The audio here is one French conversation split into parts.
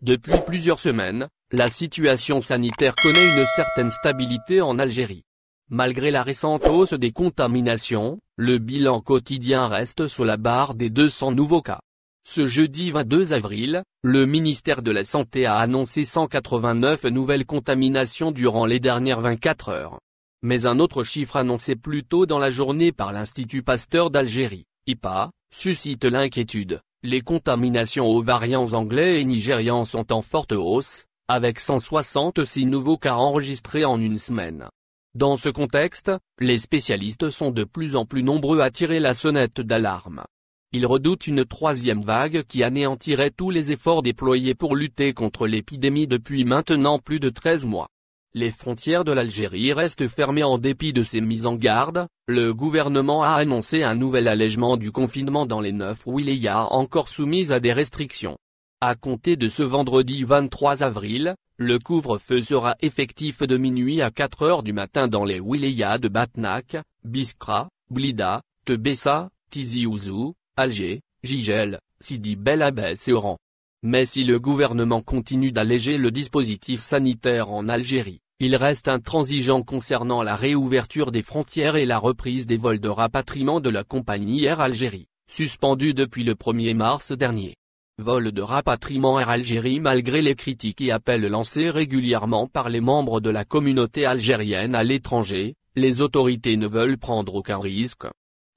Depuis plusieurs semaines, la situation sanitaire connaît une certaine stabilité en Algérie. Malgré la récente hausse des contaminations, le bilan quotidien reste sous la barre des 200 nouveaux cas. Ce jeudi 22 avril, le ministère de la Santé a annoncé 189 nouvelles contaminations durant les dernières 24 heures. Mais un autre chiffre annoncé plus tôt dans la journée par l'Institut Pasteur d'Algérie, IPA, suscite l'inquiétude. Les contaminations aux variants anglais et nigérians sont en forte hausse, avec 166 nouveaux cas enregistrés en une semaine. Dans ce contexte, les spécialistes sont de plus en plus nombreux à tirer la sonnette d'alarme. Ils redoutent une troisième vague qui anéantirait tous les efforts déployés pour lutter contre l'épidémie depuis maintenant plus de 13 mois. Les frontières de l'Algérie restent fermées en dépit de ces mises en garde. Le gouvernement a annoncé un nouvel allègement du confinement dans les 9 wilayas encore soumises à des restrictions. À compter de ce vendredi 23 avril, le couvre-feu sera effectif de minuit à 4 heures du matin dans les wilayas de Batnak, Biskra, Blida, Tebessa, Tizi Ouzou, Alger, Jijel, Sidi Bel Abbès et Oran. Mais si le gouvernement continue d'alléger le dispositif sanitaire en Algérie, il reste intransigeant concernant la réouverture des frontières et la reprise des vols de rapatriement de la compagnie Air Algérie, suspendue depuis le 1er mars dernier. Vol de rapatriement Air Algérie malgré les critiques et appels lancés régulièrement par les membres de la communauté algérienne à l'étranger, les autorités ne veulent prendre aucun risque.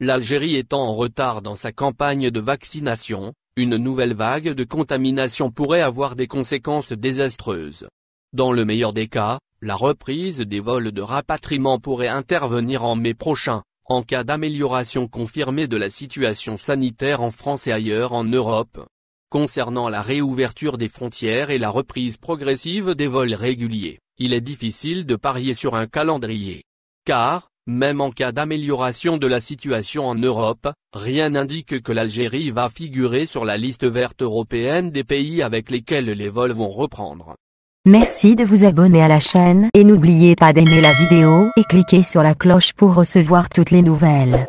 L'Algérie étant en retard dans sa campagne de vaccination, une nouvelle vague de contamination pourrait avoir des conséquences désastreuses. Dans le meilleur des cas, la reprise des vols de rapatriement pourrait intervenir en mai prochain, en cas d'amélioration confirmée de la situation sanitaire en France et ailleurs en Europe. Concernant la réouverture des frontières et la reprise progressive des vols réguliers, il est difficile de parier sur un calendrier. Car, même en cas d'amélioration de la situation en Europe, rien n'indique que l'Algérie va figurer sur la liste verte européenne des pays avec lesquels les vols vont reprendre. Merci de vous abonner à la chaîne et n'oubliez pas d'aimer la vidéo et cliquer sur la cloche pour recevoir toutes les nouvelles.